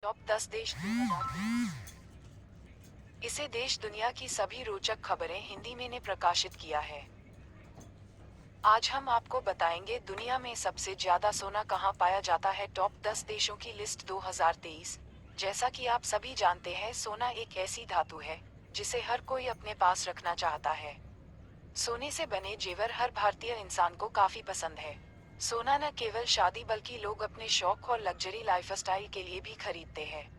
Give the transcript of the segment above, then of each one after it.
Top 10 देश 2023। इसे देश दुनिया की सभी रोचक खबरें हिंदी में ने प्रकाशित किया है। आज हम आपको बताएंगे दुनिया में सबसे ज्यादा सोना कहाँ पाया जाता है। टॉप 10 देशों की लिस्ट 2023। जैसा कि आप सभी जानते हैं, सोना एक ऐसी धातु है जिसे हर कोई अपने पास रखना चाहता है। सोने से बने जेवर हर भारतीय इंसान को काफी पसंद है। सोना न केवल शादी बल्कि लोग अपने शौक और लग्जरी लाइफस्टाइल के लिए भी खरीदते हैं।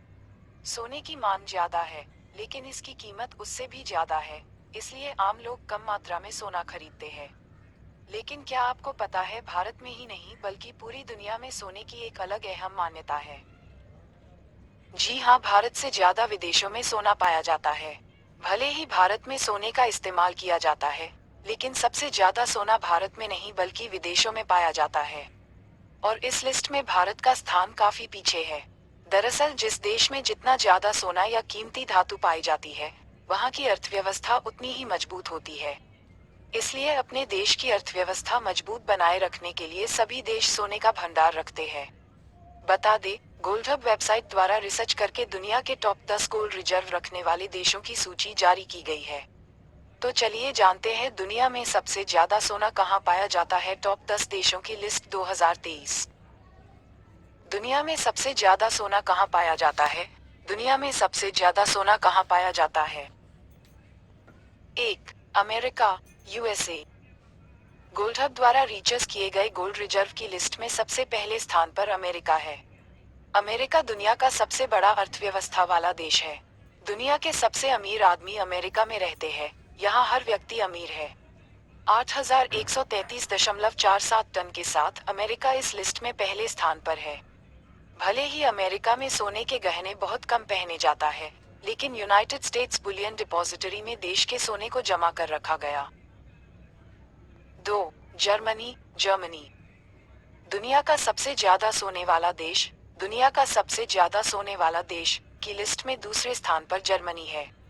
सोने की मांग ज्यादा है, लेकिन इसकी कीमत उससे भी ज्यादा है, इसलिए आम लोग कम मात्रा में सोना खरीदते हैं। लेकिन क्या आपको पता है, भारत में ही नहीं बल्कि पूरी दुनिया में सोने की एक अलग अहम मान्यता है। जी हाँ, भारत से ज्यादा विदेशों में सोना पाया जाता है। भले ही भारत में सोने का इस्तेमाल किया जाता है, लेकिन सबसे ज्यादा सोना भारत में नहीं बल्कि विदेशों में पाया जाता है। और इस लिस्ट में भारत का स्थान काफी पीछे है। दरअसल जिस देश में जितना ज्यादा सोना या कीमती धातु पाई जाती है, वहाँ की अर्थव्यवस्था उतनी ही मजबूत होती है। इसलिए अपने देश की अर्थव्यवस्था मजबूत बनाए रखने के लिए सभी देश सोने का भंडार रखते हैं। बता दे, गोल्डहब वेबसाइट द्वारा रिसर्च करके दुनिया के टॉप 10 गोल्ड रिजर्व रखने वाले देशों की सूची जारी की गई है। तो चलिए जानते हैं दुनिया में सबसे ज्यादा सोना कहाँ पाया जाता है। टॉप 10 देशों की लिस्ट 2023। दुनिया में सबसे ज्यादा सोना कहाँ पाया जाता है। दुनिया में सबसे ज्यादा सोना कहाँ पाया जाता है। 1. America, USA. गोल्डहब द्वारा रिसर्च किए गए गोल्ड रिजर्व की लिस्ट में सबसे पहले स्थान पर अमेरिका है। अमेरिका दुनिया का सबसे बड़ा अर्थव्यवस्था वाला देश है। दुनिया के सबसे अमीर आदमी अमेरिका में रहते हैं। यहाँ हर व्यक्ति अमीर है। 8,133.47 टन के साथ अमेरिका इस लिस्ट में पहले स्थान पर है। भले ही अमेरिका में सोने के गहने बहुत कम पहने जाता है, लेकिन यूनाइटेड स्टेट्स बुलियन डिपॉजिटरी में देश के सोने को जमा कर रखा गया। 2. Germany, Germany. दुनिया का सबसे ज्यादा सोने वाला देश। दुनिया का सबसे ज्यादा सोने वाला देश की लिस्ट में दूसरे स्थान पर जर्मनी है।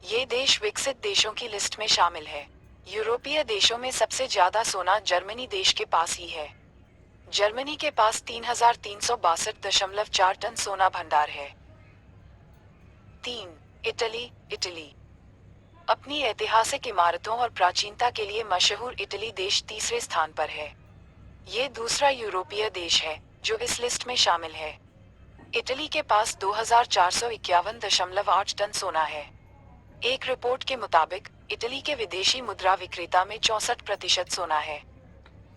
ये देश विकसित देशों की लिस्ट में शामिल है। यूरोपीय देशों में सबसे ज्यादा सोना जर्मनी देश के पास ही है। जर्मनी के पास 3,362.4 टन सोना भंडार है। 3. Italy, Italy. अपनी ऐतिहासिक इमारतों और प्राचीनता के लिए मशहूर इटली देश तीसरे स्थान पर है। ये दूसरा यूरोपीय देश है जो इस लिस्ट में शामिल है। इटली के पास 2,451.8 टन सोना है। एक रिपोर्ट के मुताबिक इटली के विदेशी मुद्रा विक्रेता में 64% सोना है।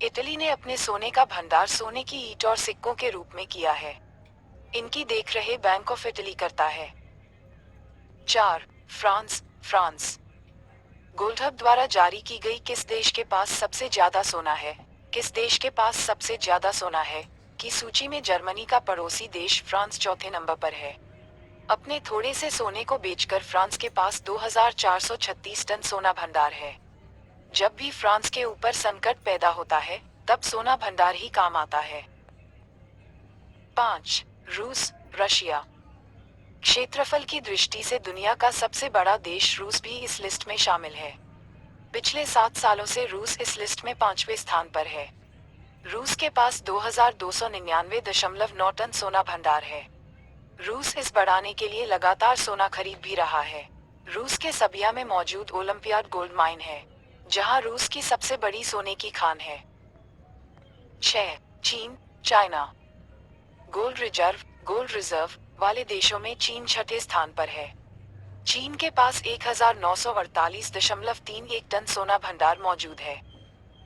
इटली ने अपने सोने का भंडार सोने की ईंट और सिक्कों के रूप में किया है। इनकी देखरेख बैंक ऑफ इटली करता है। 4. France, France. गोल्डहब द्वारा जारी की गई किस देश के पास सबसे ज्यादा सोना है, किस देश के पास सबसे ज्यादा सोना है की सूची में जर्मनी का पड़ोसी देश फ्रांस चौथे नंबर पर है। अपने थोड़े से सोने को बेचकर फ्रांस के पास 2,436 टन सोना भंडार है। जब भी फ्रांस के ऊपर संकट पैदा होता है, तब सोना भंडार ही काम आता है। 5. रूस, रशिया। क्षेत्रफल की दृष्टि से दुनिया का सबसे बड़ा देश रूस भी इस लिस्ट में शामिल है। पिछले 7 सालों से रूस इस लिस्ट में 5वें स्थान पर है। रूस के पास 2,299.9 टन सोना भंडार है। रूस इस बढ़ाने के लिए लगातार सोना खरीद भी रहा है। रूस के सबिया में मौजूद ओलंपियाड गोल्ड माइन है, जहां रूस की सबसे बड़ी सोने की खान है। 6. चीन, चाइना। गोल्ड रिजर्व वाले देशों में चीन छठे स्थान पर है। चीन के पास 1,948.31 टन सोना भंडार मौजूद है।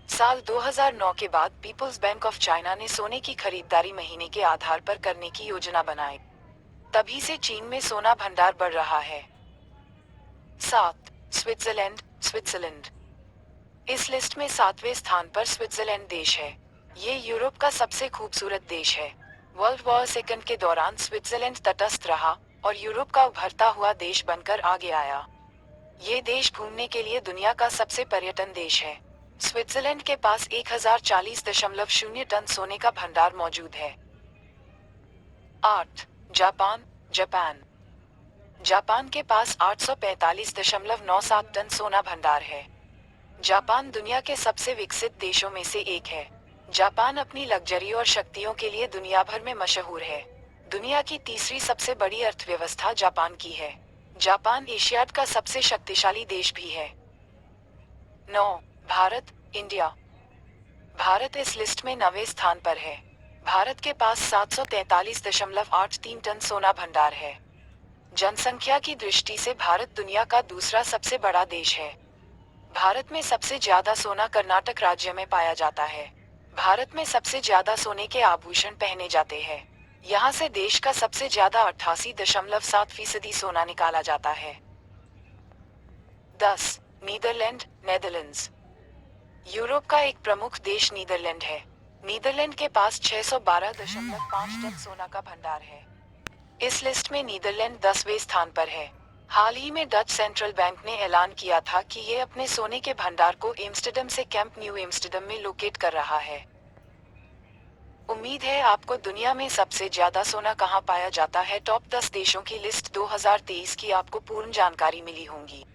साल 2009 के बाद पीपुल्स बैंक ऑफ चाइना ने सोने की खरीदारी महीने के आधार पर करने की योजना बनाई। तभी से चीन में सोना भंडार बढ़ रहा है। 7. Switzerland, Switzerland. इस लिस्ट में 7वें स्थान पर स्विट्जरलैंड देश है। ये यूरोप का सबसे खूबसूरत देश है। वर्ल्ड वॉर सेकंड के दौरान स्विट्जरलैंड तटस्थ रहा और यूरोप का उभरता हुआ देश बनकर आगे आया। ये देश घूमने के लिए दुनिया का सबसे पर्यटन देश है। स्विट्जरलैंड के पास 1,040.0 टन सोने का भंडार मौजूद है। 8. Japan, Japan. जापान के पास 845.97 टन सोना भंडार है। जापान दुनिया के सबसे विकसित देशों में से एक है। जापान अपनी लग्जरी और शक्तियों के लिए दुनिया भर में मशहूर है। दुनिया की तीसरी सबसे बड़ी अर्थव्यवस्था जापान की है। जापान एशियाड का सबसे शक्तिशाली देश भी है। 9. भारत, इंडिया। भारत इस लिस्ट में 9वें स्थान पर है। भारत के पास 743.83 टन सोना भंडार है। जनसंख्या की दृष्टि से भारत दुनिया का दूसरा सबसे बड़ा देश है। भारत में सबसे ज्यादा सोना कर्नाटक राज्य में पाया जाता है। भारत में सबसे ज्यादा सोने के आभूषण पहने जाते हैं। यहाँ से देश का सबसे ज्यादा 88.7% सोना निकाला जाता है। 10. Netherlands, Netherlands. यूरोप का एक प्रमुख देश नीदरलैंड है। नीदरलैंड के पास 612.5 टन सोना का भंडार है। इस लिस्ट में नीदरलैंड 10वें स्थान पर है। हाल ही में डच सेंट्रल बैंक ने ऐलान किया था कि ये अपने सोने के भंडार को एम्स्टर्डम से कैंप न्यू एम्स्टर्डम में लोकेट कर रहा है। उम्मीद है आपको दुनिया में सबसे ज्यादा सोना कहाँ पाया जाता है टॉप 10 देशों की लिस्ट 2023 की आपको पूर्ण जानकारी मिली होगी।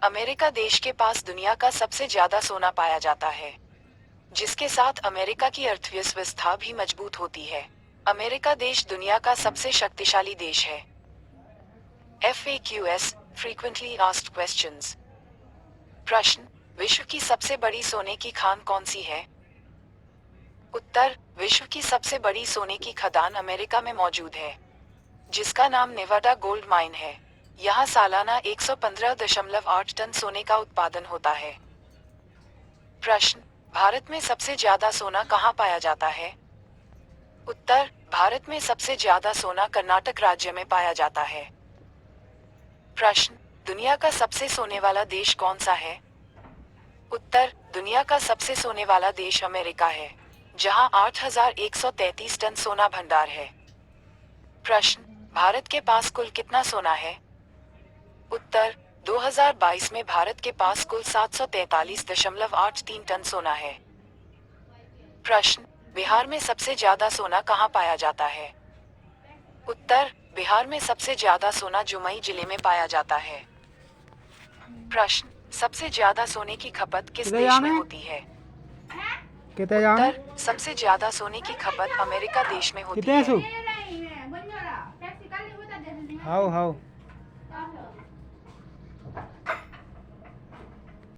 अमेरिका देश के पास दुनिया का सबसे ज्यादा सोना पाया जाता है, जिसके साथ अमेरिका की अर्थव्यवस्था भी मजबूत होती है। अमेरिका देश दुनिया का सबसे शक्तिशाली देश है। FAQs, Frequently Asked Questions। प्रश्न, विश्व की सबसे बड़ी सोने की खान कौन सी है? उत्तर, विश्व की सबसे बड़ी सोने की खदान अमेरिका में मौजूद है, जिसका नाम नेवाडा गोल्ड माइन है। यहाँ सालाना 115.8 टन सोने का उत्पादन होता है। प्रश्न, भारत में सबसे ज्यादा सोना कहाँ पाया जाता है? उत्तर, भारत में सबसे ज्यादा सोना कर्नाटक राज्य में पाया जाता है। प्रश्न, दुनिया का सबसे सोने वाला देश कौन सा है? उत्तर, दुनिया का सबसे सोने वाला देश अमेरिका है, जहां 8,133 टन सोना भंडार है। प्रश्न, भारत के पास कुल कितना सोना है? उत्तर, 2022 में भारत के पास कुल 743.83 टन सोना है। प्रश्न, बिहार में सबसे ज्यादा सोना कहाँ पाया जाता है? उत्तर, बिहार में सबसे ज्यादा सोना जमुई जिले में पाया जाता है। प्रश्न, सबसे ज्यादा सोने की खपत किस देश में होती है? उत्तर, सबसे ज्यादा सोने की खपत अमेरिका देश में होती है। How how